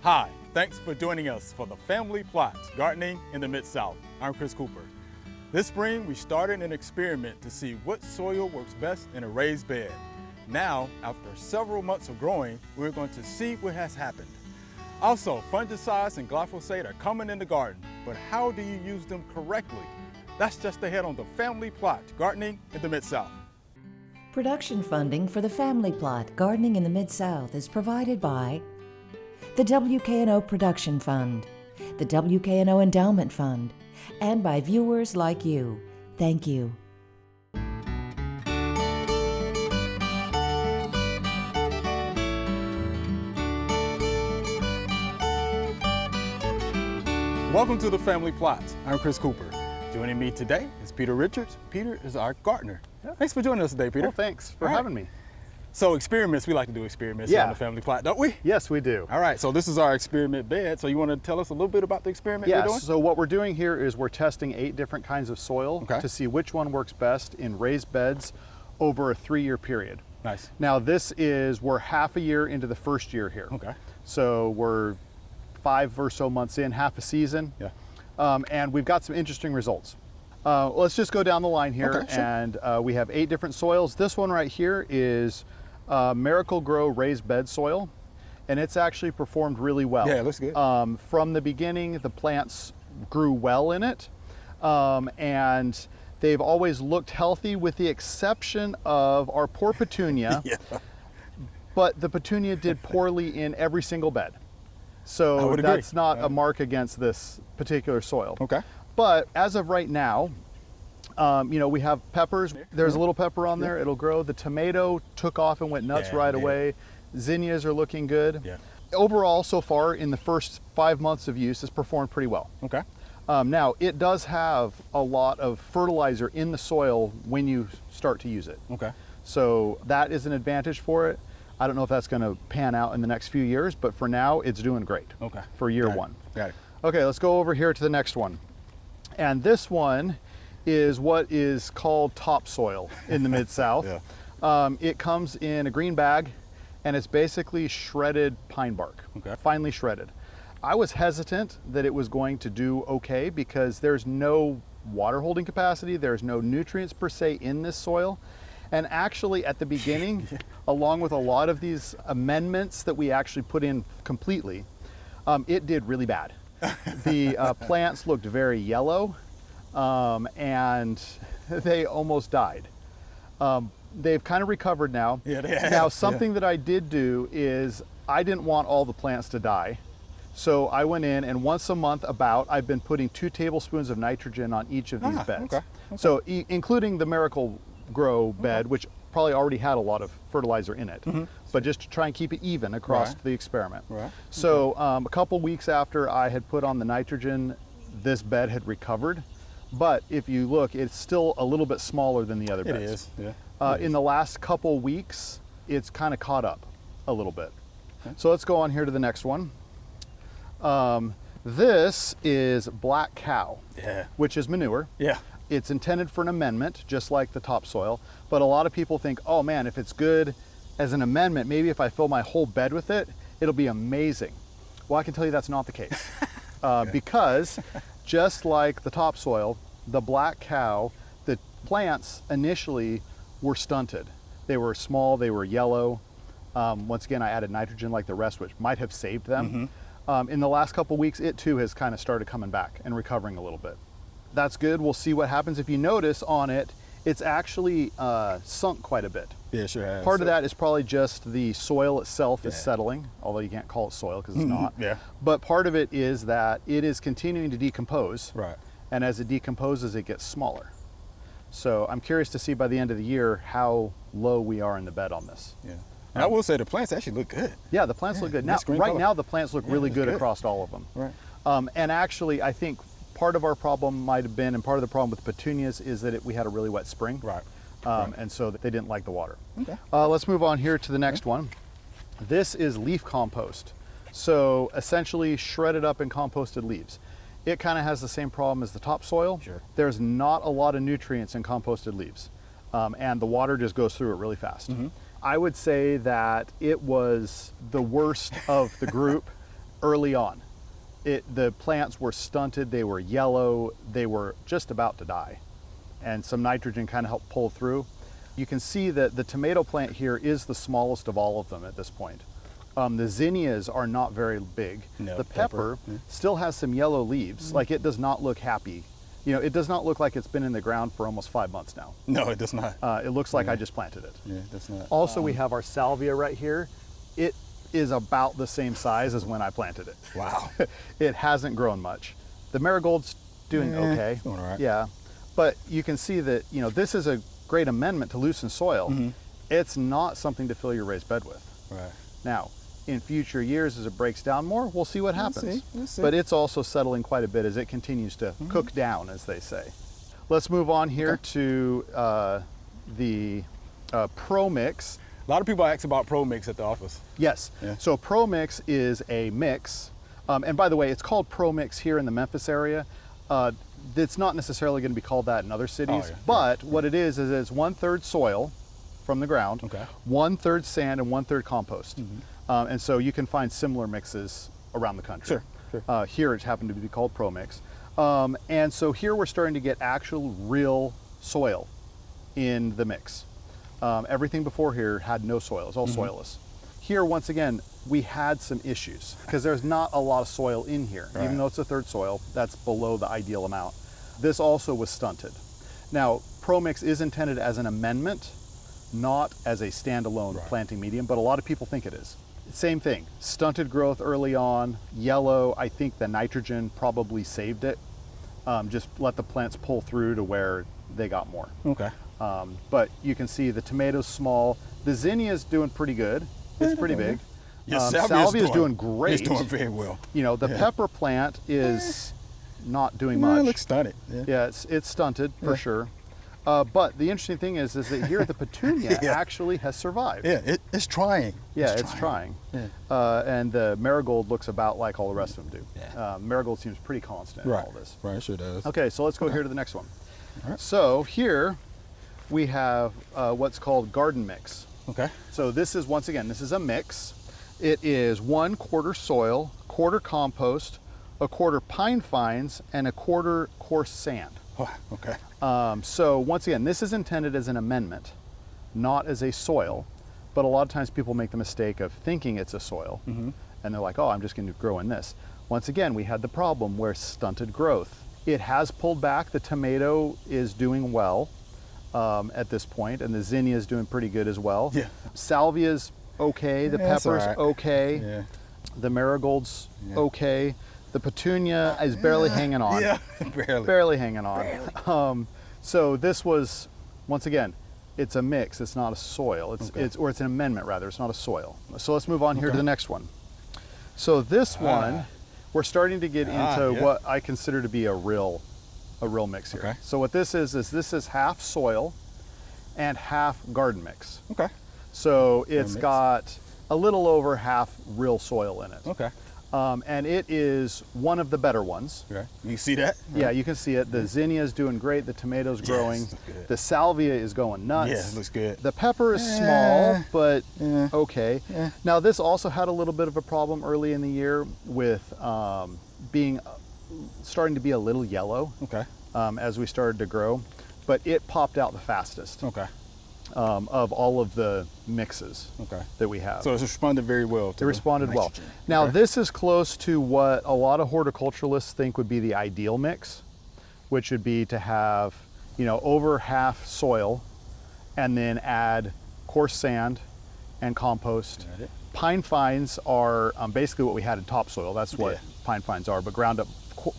Hi, thanks for joining us for the Family Plot, Gardening in the Mid-South. I'm Chris Cooper. This spring, we started an experiment to see what soil works best in a raised bed. Now, after several months of growing, we're going to see what has happened. Also, fungicides and glyphosate are common in the garden, but how do you use them correctly? That's just ahead on the Family Plot, Gardening in the Mid-South. Production funding for the Family Plot, Gardening in the Mid-South is provided by the WKNO Production Fund, the WKNO Endowment Fund, and by viewers like you. Thank you. Welcome to the Family Plot. I'm Chris Cooper. Joining me today is Peter Richards. Peter is our gardener. Yeah. Thanks for joining us today, Peter. Well, thanks for having me. So experiments, we like to do experiments Yeah. on the Family Plot, don't we? Yes, we do. All right, so this is our experiment bed. So you want to tell us a little bit about the experiment you're doing? Yes, so what we're doing here is we're testing 8 different kinds of soil Okay. to see which one works best in raised beds over a 3-year period. Nice. Now we're half a year into the first year here. Okay. So we're 5 or so months in, half a season. Yeah. And we've got some interesting results. Let's just go down the line here. Okay, sure. And we have 8 different soils. This one right here is Miracle-Gro raised bed soil, and it's actually performed really well. Yeah, it looks good. From the beginning, the plants grew well in it, and they've always looked healthy with the exception of our poor petunia. Yeah. But the petunia did poorly in every single bed. I So would agree. that's not a mark against this particular soil. Okay. But as of right now, we have peppers. There's a little pepper on there. It'll grow. The tomato took off and went nuts Yeah, right yeah. away. Zinnias are looking good. Yeah. Overall, so far in the first 5 months of use, it's performed pretty well. Okay. Now, it does have a lot of fertilizer in the soil when you start to use it. Okay. So that is an advantage for it. I don't know if that's going to pan out in the next few years, but for now, it's doing great. Okay. For year Got it. 1. Got it. Okay, let's go over here to the next one. And this one is what is called topsoil in the Mid-South. Yeah. It comes in a green bag, and it's basically shredded pine bark, Okay. finely shredded. I was hesitant that it was going to do okay because there's no water holding capacity, there's no nutrients per se in this soil. And actually at the beginning, along with a lot of these amendments that we actually put in completely, it did really bad. The plants looked very yellow, and they almost died. They've kind of recovered now. Yeah, they have. Now, something that I did do is I didn't want all the plants to die. So I went in and once a month I've been putting 2 tablespoons of nitrogen on each of these beds. Okay. So including the Miracle-Gro bed, which probably already had a lot of fertilizer in it, but just to try and keep it even across Right. the experiment. Right. So a couple weeks after I had put on the nitrogen, this bed had recovered. But if you look, it's still a little bit smaller than the other It beds. is. Yeah. In the last couple weeks, it's kind of caught up a little bit. So let's go on here to the next one. This is black cow, Yeah. which is manure. Yeah. It's intended for an amendment, just like the topsoil. But a lot of people think, oh man, if it's good as an amendment, maybe if I fill my whole bed with it, it'll be amazing. Well, I can tell you that's not the case. Because just like the topsoil, the black cow, the plants initially were stunted. They were small, they were yellow. Once again, I added nitrogen like the rest, which might have saved them. In the last couple weeks, it too has kind of started coming back and recovering a little bit. That's good. We'll see what happens. If you notice on it, it's actually sunk quite a bit. Yeah, sure has. Part of that is probably just the soil itself is Yeah. settling, although you can't call it soil because it's not. Yeah. But part of it is that it is continuing to decompose. Right. And as it decomposes, it gets smaller. So I'm curious to see by the end of the year how low we are in the bed on this. Yeah. And I will say the plants actually look good. Yeah, the plants look good. Now, nice green right color. now, the plants look Yeah, really it's good good. across all of them. Right. And actually, I think part of our problem might have been, and part of the problem with petunias is that we had a really wet spring. Right. And so they didn't like the water. Okay. Let's move on here to the next one. This is leaf compost. So essentially shredded up and composted leaves. It kind of has the same problem as the topsoil. Sure. There's not a lot of nutrients in composted leaves. And the water just goes through it really fast. I would say that it was the worst of the group early on. The plants were stunted, they were yellow, they were just about to die. And some nitrogen kind of helped pull through. You can see that the tomato plant here is the smallest of all of them at this point. The zinnias are not very big. No, the pepper still has some yellow leaves. Like, it does not look happy. You know, it does not look like it's been in the ground for almost 5 months now. No, it does not. It looks like I just planted it. Yeah, it does not. Also, we have our salvia right here. It is about the same size as when I planted it. Wow. It hasn't grown much. The marigold's doing okay. It's doing all right. Yeah, but you can see that, you know, this is a great amendment to loosen soil. It's not something to fill your raised bed with. Right. Now, in future years, as it breaks down more, we'll see what happens. We'll see. But it's also settling quite a bit as it continues to cook down, as they say. Let's move on here to the Pro Mix. A lot of people ask about Pro Mix at the office. Yes. Yeah. So Pro Mix is a mix. And by the way, it's called Pro Mix here in the Memphis area. It's not necessarily going to be called that in other cities, yeah. but what it is it's 1/3 soil from the ground, Okay. 1/3 sand, and 1/3 compost. And so you can find similar mixes around the country. Sure. Here it happened to be called Pro Mix. And so here we're starting to get actual real soil in the mix. Everything before here had no soil, it's all soilless. Here, once again, we had some issues because there's not a lot of soil in here. Right. Even though it's a third soil, that's below the ideal amount. This also was stunted. Now, Pro Mix is intended as an amendment, not as a standalone planting medium, but a lot of people think it is. Same thing, stunted growth early on, yellow. I think the nitrogen probably saved it. Just let the plants pull through to where they got more. Okay. But you can see the tomatoes small. The zinnia is doing pretty good. It's pretty big. Yeah, salvia is doing great. It's doing very well. You know, the pepper plant is not doing Well, much. it looks stunted. Yeah. Yeah, it's stunted for sure. But the interesting thing is that here the petunia actually has survived. Yeah, it's trying. Yeah, it's trying. And the marigold looks about like all the rest of them do. Yeah. Marigold seems pretty constant in all this. Right, it sure does. Okay, so let's go here to the next one. All right. So here we have what's called garden mix. Okay. So this is, once again, this is a mix. It is 1/4 soil, 1/4 compost, 1/4 pine fines, and 1/4 coarse sand. Oh, okay. So once again, this is intended as an amendment, not as a soil. But a lot of times people make the mistake of thinking it's a soil, and they're like, oh, I'm just going to grow in this. Once again, we had the problem where stunted growth. It has pulled back. The tomato is doing well at this point, and the zinnia is doing pretty good as well. Yeah. Salvia's okay. The Yeah, it's all pepper's right. okay. Yeah. The marigold's okay. The petunia is barely hanging on. Yeah, barely. Barely hanging on. So this was, once again, it's a mix. It's not a soil. It's an amendment rather. It's not a soil. So let's move on here to the next one. So this one, we're starting to get into what I consider to be a real mix here. Okay. So what this is this is half soil and half garden mix. Okay. So it's mix. got a little over half real soil in it. Okay. And it is one of the better ones. Okay. You see that? Yeah, you can see it. The zinnia is doing great. The tomato's growing. looks good. The salvia is going nuts. Yeah, it looks good. The pepper is small, but Yeah. okay. Yeah. Now this also had a little bit of a problem early in the year with starting to be a little yellow Okay. as we started to grow, but it popped out the fastest Okay. of all of the mixes Okay. that we have. So it's responded very well. It responded well. nitrogen. Now Okay. this is close to what a lot of horticulturalists think would be the ideal mix, which would be to have, over half soil and then add coarse sand and compost. Got it. Pine fines are basically what we had in topsoil. That's what Yeah. pine fines are, but ground up,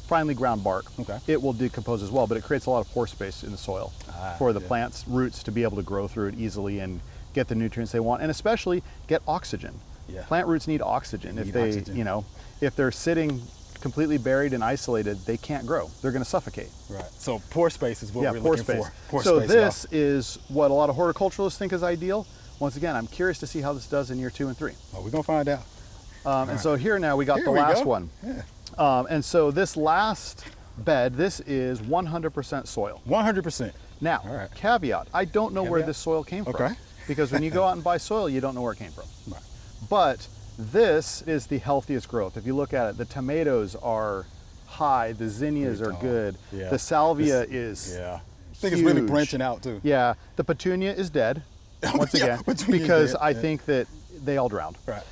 finely ground bark. Okay. It will decompose as well, but it creates a lot of pore space in the soil for the yeah. plant's roots to be able to grow through it easily and get the nutrients they want, and especially get oxygen. Yeah. Plant roots need oxygen. They If need they, oxygen. if they're sitting completely buried and isolated, they can't grow. They're going to suffocate. Right. So pore space is what we're pore looking space. for. Pore So space, this is what a lot of horticulturalists think is ideal. Once again, I'm curious to see how this does in year 2 and 3. y'all. Oh, we're gonna find out. And so here now we got Here the we last go. one. Yeah. And so this last bed, this is 100% soil. 100%. Now, All right. caveat, I don't know where Caveat? this soil came from. Okay. Because when you go out and buy soil, you don't know where it came from. Right. But This is the healthiest growth. If you look at it, the tomatoes are high, the zinnias are good, Yeah. the salvia is Yeah. I think it's really huge. branching out too. Yeah, the petunia is dead, once Yeah, again, petunia's because dead, I yeah. think that they all drowned. Right.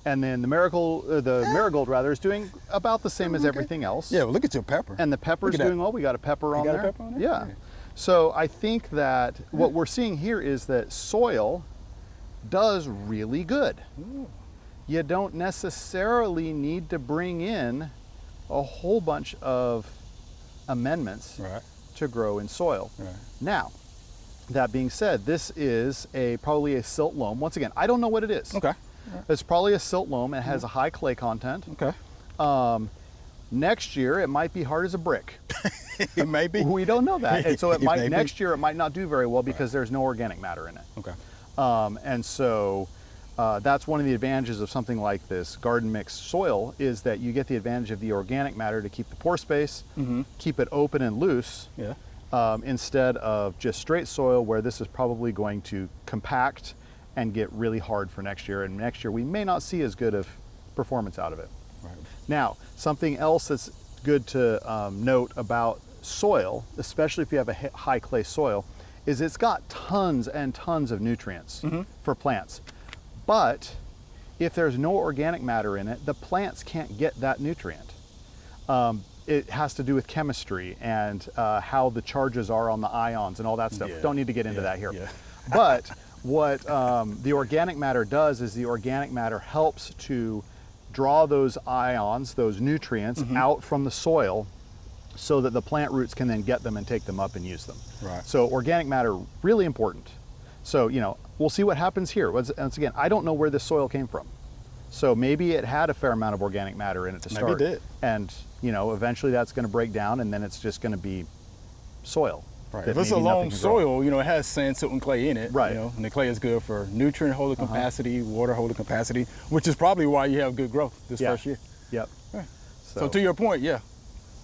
And then the marigold rather is doing about the same as everything else. Yeah, well, look at your pepper. And the pepper's Look at that. doing well. We got a pepper on got a there. pepper on there? Yeah. Yeah. So I think that what we're seeing here is that soil does really good. You don't necessarily need to bring in a whole bunch of amendments Right. to grow in soil. Right. Now, that being said, this is probably a silt loam. Once again, I don't know what it is. Okay. It's probably a silt loam. It has a high clay content. Okay. Next year, it might be hard as a brick. It may be. We don't know that. And so It may be. next year it might not do very well because there's no organic matter in it. Okay. And so that's one of the advantages of something like this garden mix soil is that you get the advantage of the organic matter to keep the pore space, keep it open and loose, Yeah. instead of just straight soil where this is probably going to compact and get really hard for next year. And next year we may not see as good of performance out of it. Right. Now, something else that's good to note about soil, especially if you have a high clay soil, is it's got tons and tons of nutrients for plants. But if there's no organic matter in it, the plants can't get that nutrient. It has to do with chemistry and how the charges are on the ions and all that stuff. Yeah. Don't need to get into that here. Yeah. But what the organic matter does is the organic matter helps to draw those ions, those nutrients, out from the soil so that the plant roots can then get them and take them up and use them. Right. So organic matter, really important. So, we'll see what happens here. Once again, I don't know where this soil came from. So maybe it had a fair amount of organic matter in it to Maybe start. it did. And, eventually that's going to break down and then it's just going to be soil. Right. that If it's a maybe nothing loam can grow. soil, it has sand, silt, and clay in it. Right. And the clay is good for nutrient holding capacity, water holding capacity, which is probably why you have good growth this Yeah. first year. Yep. Right. So to your point, yeah.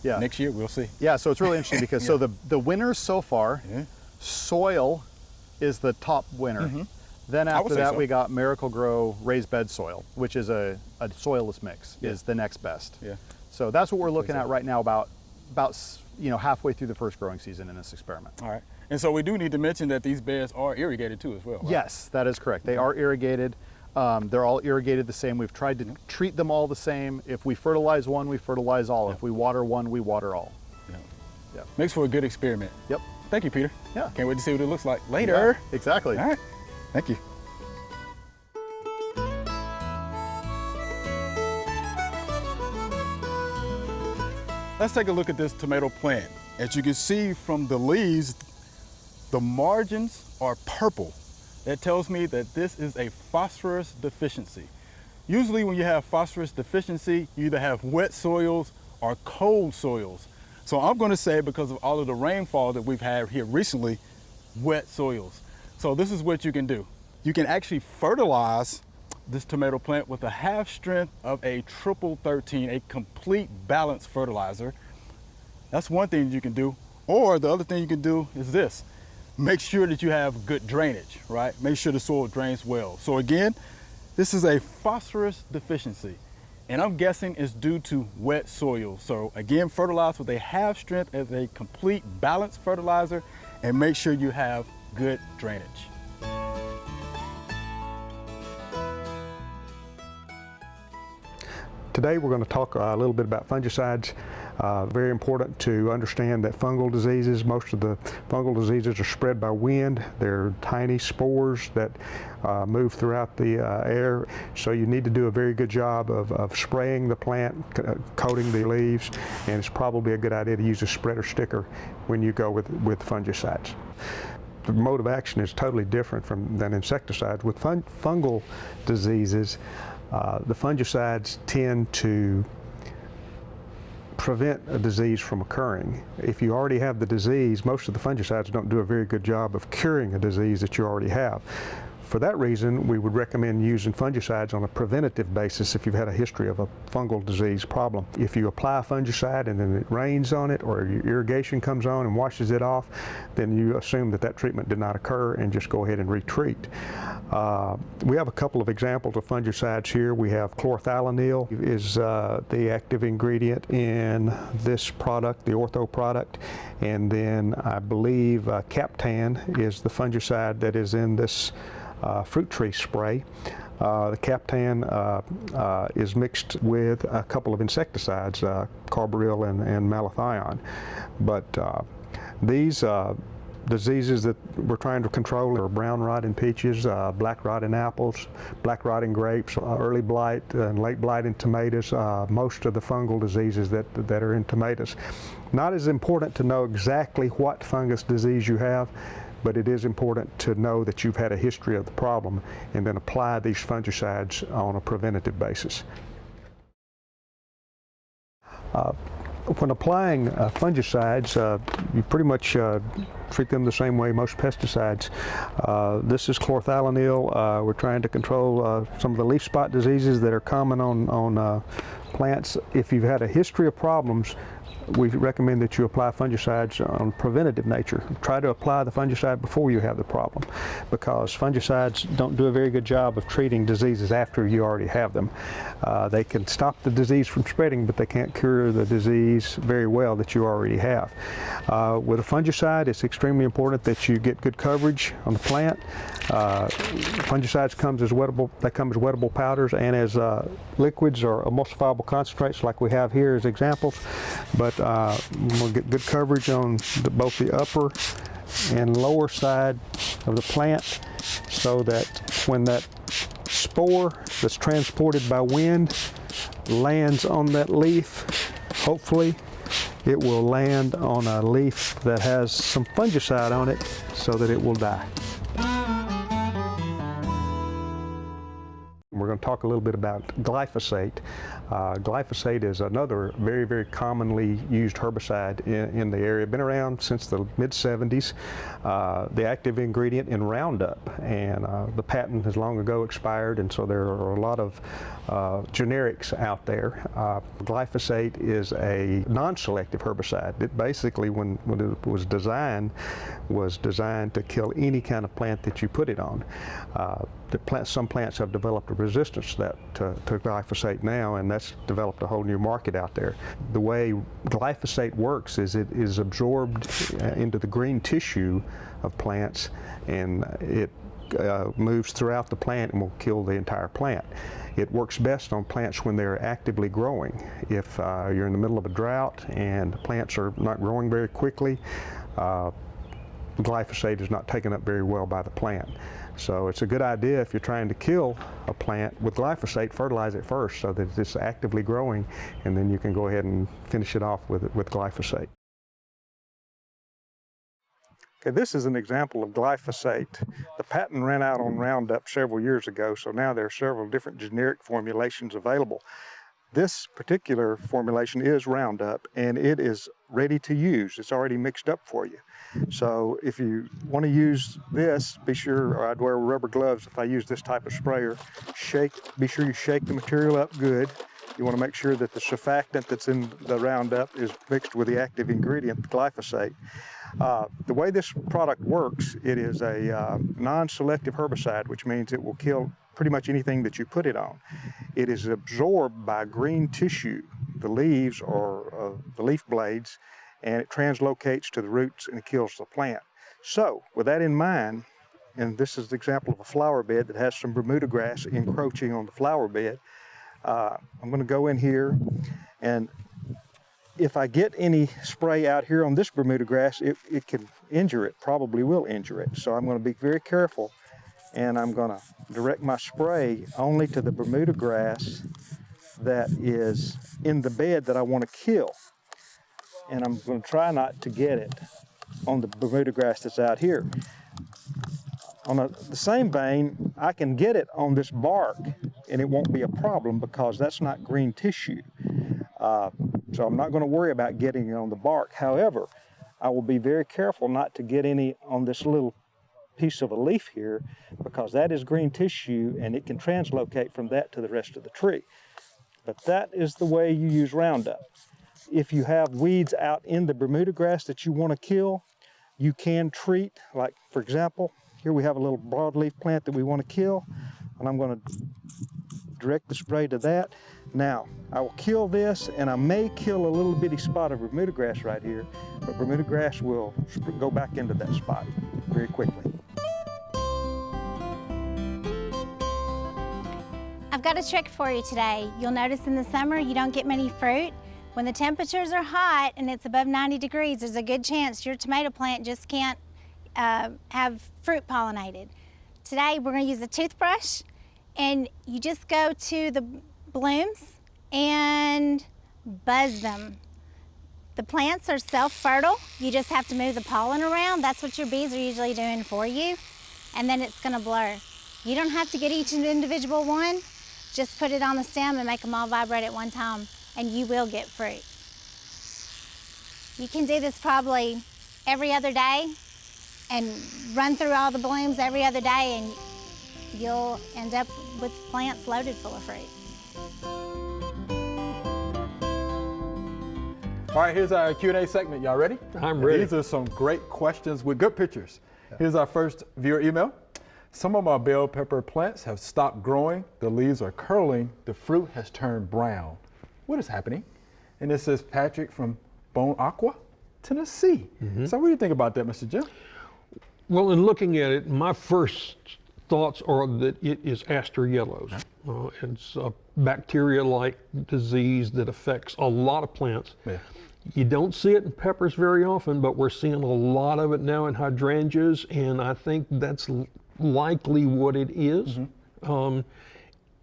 Next year we'll see. Yeah, so it's really interesting because so the winners so far, Yeah. soil is the top winner. Then would after say that so. we got Miracle Grow raised bed soil, which is a soilless mix, is the next best. Yeah. So that's what we're looking at right now about halfway through the first growing season in this experiment. All right. And so we do need to mention that these beds are irrigated too as well, right? Yes, that is correct. They are irrigated. They're all irrigated the same. We've tried to treat them all the same. If we fertilize one, we fertilize all. If we water one, we water all. Yeah. Yeah. Makes for a good experiment. Yep. Thank you, Peter. Yeah. Can't wait to see what it looks like later. Yeah, exactly. All right. Thank you. Let's take a look at this tomato plant. As you can see from the leaves, the margins are purple. That tells me that this is a phosphorus deficiency. Usually when you have phosphorus deficiency, you either have wet soils or cold soils. So I'm going to say, because of all of the rainfall that we've had here recently, wet soils. So this is what you can do. You can actually fertilize this tomato plant with a half strength of a triple 13, a complete balanced fertilizer. That's one thing you can do. Or the other thing you can do is this. Make sure that you have good drainage, right? Make sure the soil drains well. So again, this is a phosphorus deficiency, and I'm guessing it's due to wet soil. So again, fertilize with a half strength as a complete balanced fertilizer, and make sure you have good drainage. Today we're going to talk a little bit about fungicides. Very important to understand that fungal diseases, most of the fungal diseases are spread by wind. They're tiny spores that move throughout the air. So you need to do a very good job of spraying the plant, coating the leaves, and it's probably a good idea to use a spreader sticker when you go with fungicides. The mode of action is totally different than insecticides. With fungal diseases, the fungicides tend to prevent a disease from occurring. If you already have the disease, most of the fungicides don't do a very good job of curing a disease that you already have. For that reason, we would recommend using fungicides on a preventative basis if you've had a history of a fungal disease problem. If you apply a fungicide and then it rains on it or your irrigation comes on and washes it off, then you assume that that treatment did not occur and just go ahead and retreat. We have a couple of examples of fungicides here. We have chlorothalonil is the active ingredient in this product, the Ortho product, and then I believe Captan is the fungicide that is in this fruit tree spray. The Captan is mixed with a couple of insecticides, carbaryl and malathion. But these diseases that we're trying to control are brown rot in peaches, black rot in apples, black rot in grapes, early blight and late blight in tomatoes, most of the fungal diseases that are in tomatoes. Not as important to know exactly what fungus disease you have, but it is important to know that you've had a history of the problem and then apply these fungicides on a preventative basis. When applying fungicides, you pretty much treat them the same way most pesticides. This is chlorothalonil. We're trying to control some of the leaf spot diseases that are common on plants. If you've had a history of problems, we recommend that you apply fungicides on preventative nature. Try to apply the fungicide before you have the problem, because fungicides don't do a very good job of treating diseases after you already have them. They can stop the disease from spreading, but they can't cure the disease very well that you already have. With a fungicide, it's extremely important that you get good coverage on the plant. Fungicides come as wettable powders and as liquids or emulsifiable concentrates like we have here as examples. But we'll get good coverage on both the upper and lower side of the plant, so that when that spore that's transported by wind lands on that leaf, hopefully it will land on a leaf that has some fungicide on it so that it will die. We're going to talk a little bit about glyphosate. Glyphosate is another very, very commonly used herbicide in the area. Been around since the mid-70s. The active ingredient in Roundup, and the patent has long ago expired, and so there are a lot of generics out there. Glyphosate is a non-selective herbicide. It basically, when it was designed to kill any kind of plant that you put it on. Some plants have developed a resistance to glyphosate now, and that's developed a whole new market out there. The way glyphosate works is it is absorbed into the green tissue of plants, and it moves throughout the plant and will kill the entire plant. It works best on plants when they're actively growing. If you're in the middle of a drought and the plants are not growing very quickly, glyphosate is not taken up very well by the plant. So it's a good idea, if you're trying to kill a plant with glyphosate, fertilize it first so that it's actively growing, and then you can go ahead and finish it off with glyphosate. Okay, this is an example of glyphosate. The patent ran out on Roundup several years ago, so now there are several different generic formulations available. This particular formulation is Roundup, and it is ready to use. It's already mixed up for you. So if you want to use this, be sure, or I'd wear rubber gloves if I use this type of sprayer. Be sure you shake the material up good. You want to make sure that the surfactant that's in the Roundup is mixed with the active ingredient, glyphosate. The way this product works, it is a non-selective herbicide, which means it will kill pretty much anything that you put it on. It is absorbed by green tissue, the leaves or the leaf blades, and it translocates to the roots and kills the plant. So with that in mind, and this is the example of a flower bed that has some Bermuda grass encroaching on the flower bed, I'm going to go in here, and if I get any spray out here on this Bermuda grass, it can injure it, probably will injure it. So I'm going to be very careful, and I'm going to direct my spray only to the Bermuda grass that is in the bed that I want to kill. And I'm going to try not to get it on the Bermuda grass that's out here. On the same vein, I can get it on this bark, and it won't be a problem because that's not green tissue. So I'm not going to worry about getting it on the bark. However, I will be very careful not to get any on this little piece of a leaf here because that is green tissue and it can translocate from that to the rest of the tree. But that is the way you use Roundup. If you have weeds out in the Bermuda grass that you want to kill, you can treat, like for example, here we have a little broadleaf plant that we want to kill, and I'm going to direct the spray to that. Now, I will kill this, and I may kill a little bitty spot of Bermuda grass right here, but Bermuda grass will go back into that spot very quickly. I've got a trick for you today. You'll notice in the summer you don't get many fruit. When the temperatures are hot and it's above 90 degrees, there's a good chance your tomato plant just can't have fruit pollinated. Today we're going to use a toothbrush, and you just go to the blooms and buzz them. The plants are self-fertile. You just have to move the pollen around. That's what your bees are usually doing for you. And then it's going to blur. You don't have to get each individual one. Just put it on the stem and make them all vibrate at one time, and you will get fruit. You can do this probably every other day and run through all the blooms every other day, and you'll end up with plants loaded full of fruit. All right, here's our Q&A segment. Y'all ready? I'm ready. These are some great questions with good pictures. Here's our first viewer email. Some of my bell pepper plants have stopped growing. The leaves are curling. The fruit has turned brown. What is happening? And this is Patrick from Bon Aqua, Tennessee. So what do you think about that, Mr. Jim? Well, in looking at it, my first thoughts are that it is aster yellows. It's a bacteria-like disease that affects a lot of plants. Yeah. You don't see it in peppers very often, but we're seeing a lot of it now in hydrangeas, and I think that's likely what it is.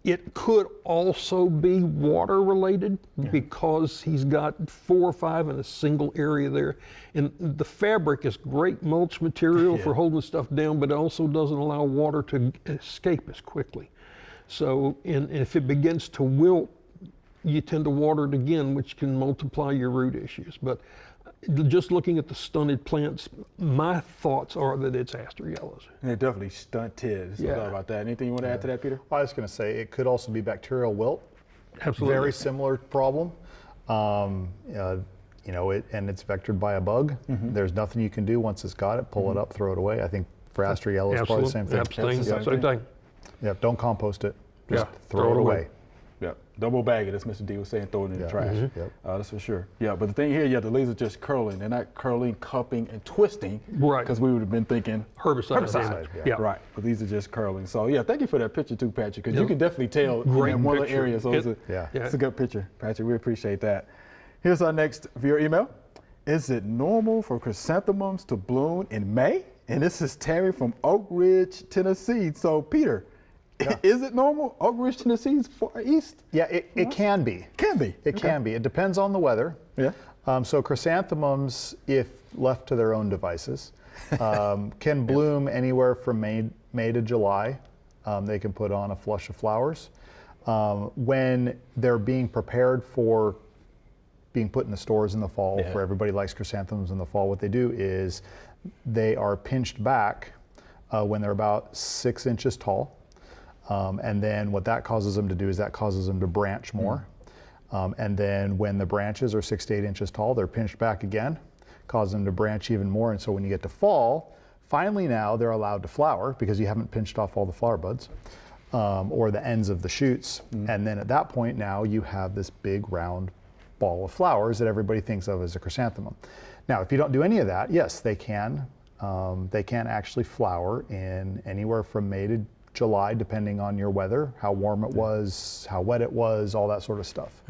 It could also be water related because he's got 4 or 5 in a single area there. And the fabric is great mulch material for holding stuff down, but it also doesn't allow water to escape as quickly. So and if it begins to wilt, you tend to water it again, which can multiply your root issues. But just looking at the stunted plants, my thoughts are that it's aster yellows. They're definitely stunted. There's no doubt about that. Anything you want to add to that, Peter? I was going to say it could also be bacterial wilt. Absolutely. Very similar problem. You know, and it's vectored by a bug. There's nothing you can do once it's got it. Pull it up, throw it away. I think for aster yellow, it's probably the same thing. Same thing. Yeah, don't compost it. Just Yeah, throw it away. Yeah, double bag it, as Mr. D was saying, throw it in the trash. Yep. That's for sure. Yeah, but the thing here, the leaves are just curling. They're not curling, cupping, and twisting. Right. Because we would have been thinking Herbicide. Yeah. Right, but these are just curling. So yeah, thank you for that picture too, Patrick, because you can definitely tell Great in one of the picture. areas. So it's Yeah. a good picture, Patrick. We appreciate that. Here's our next viewer email. Is it normal for chrysanthemums to bloom in May? And this is Terry from Oak Ridge, Tennessee. So Peter, is it normal? Oak Ridge, Tennessee's far east? Yeah, it can be. Can be. It can be. It depends on the weather. Yeah. So chrysanthemums, if left to their own devices, can bloom anywhere from May to July. They can put on a flush of flowers. When they're being prepared for being put in the stores in the fall, for everybody likes chrysanthemums in the fall, what they do is they are pinched back when they're about 6 inches tall. And then what that causes them to do is that causes them to branch more. And then when the branches are 6 to 8 inches tall, they're pinched back again, cause them to branch even more. And so when you get to fall, finally now they're allowed to flower because you haven't pinched off all the flower buds or the ends of the shoots. And then at that point now you have this big round ball of flowers that everybody thinks of as a chrysanthemum. Now, if you don't do any of that, yes, they can actually flower in anywhere from May to July, depending on your weather, how warm it was, how wet it was, all that sort of stuff.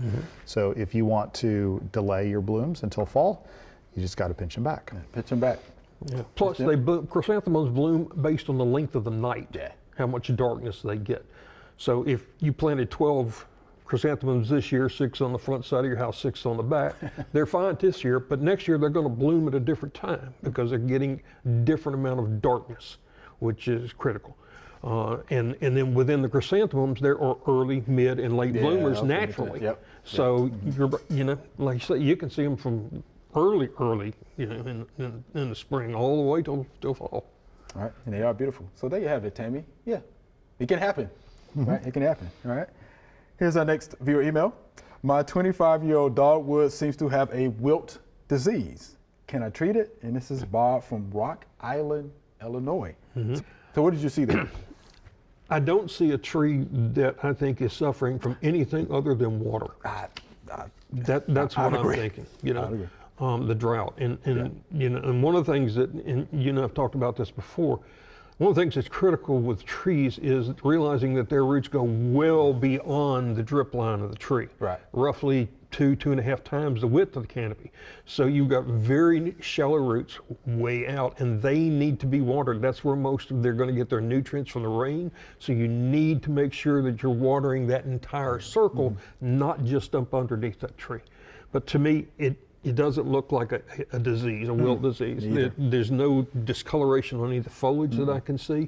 So if you want to delay your blooms until fall, you just got to pinch them back. Pitch them back. Yeah. Plus, chrysanthemums bloom based on the length of the night, how much darkness they get. So if you planted 12 chrysanthemums this year, 6 on the front side of your house, 6 on the back, they're fine this year, but next year they're going to bloom at a different time because they're getting different amount of darkness, which is critical. And then within the chrysanthemums, there are early, mid, and late bloomers naturally. So you're, like you say, you can see them from early, in the spring all the way till fall. All right, and they are beautiful. So there you have it, Tammy. Yeah, it can happen, right? It can happen, all right? Here's our next viewer email. My 25-year-old dogwood seems to have a wilt disease. Can I treat it? And this is Bob from Rock Island, Illinois. So what did you see there? I don't see a tree that I think is suffering from anything other than water. That's what I'm thinking. You know, the drought, and you know, and one of the things that, and you know, I've talked about this before. One of the things that's critical with trees is realizing that their roots go well beyond the drip line of the tree. Right. Roughly 2.5 times the width of the canopy. So you've got very shallow roots way out, and they need to be watered. That's where most of they're going to get their nutrients from the rain. So you need to make sure that you're watering that entire circle, not just up underneath that tree. But to me, it doesn't look like a disease, a wilt disease. There's no discoloration on any of the foliage that I can see.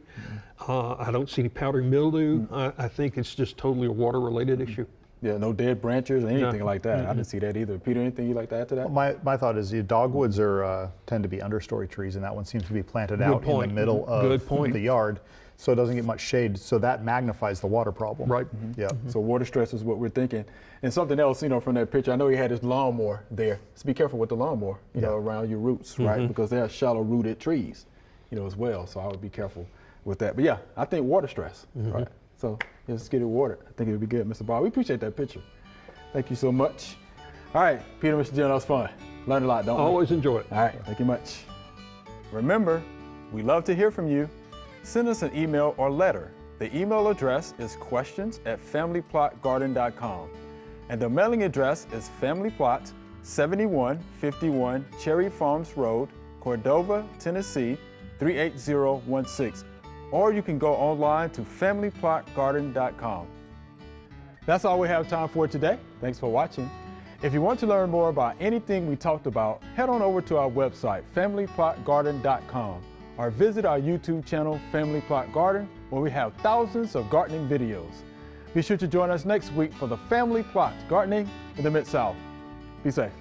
I don't see any powdery mildew. I think it's just totally a water-related issue. Yeah, no dead branches or anything like that. I didn't see that either. Peter, anything you'd like to add to that? My thought is dogwoods tend to be understory trees, and that one seems to be planted out in the middle of the yard, so it doesn't get much shade. So that magnifies the water problem. Right. Yeah. So water stress is what we're thinking. And something else, you know, from that picture, I know he had his lawnmower there. So be careful with the lawnmower, you know, around your roots, right? Because they are shallow rooted trees, you know, as well. So I would be careful with that. But yeah, I think water stress, right? So let's get it watered. I think it would be good, Mr. Bob. We appreciate that picture. Thank you so much. All right, Peter, Mr. Jim, that was fun. Learned a lot, don't we? Always enjoy it. All right, thank you much. Remember, we love to hear from you. Send us an email or letter. The email address is questions@familyplotgarden.com. And the mailing address is Family Plot, 7151 Cherry Farms Road, Cordova, Tennessee, 38016. Or you can go online to familyplotgarden.com. That's all we have time for today. Thanks for watching. If you want to learn more about anything we talked about, head on over to our website, familyplotgarden.com, or visit our YouTube channel, Family Plot Garden, where we have thousands of gardening videos. Be sure to join us next week for the Family Plot Gardening in the Mid-South. Be safe.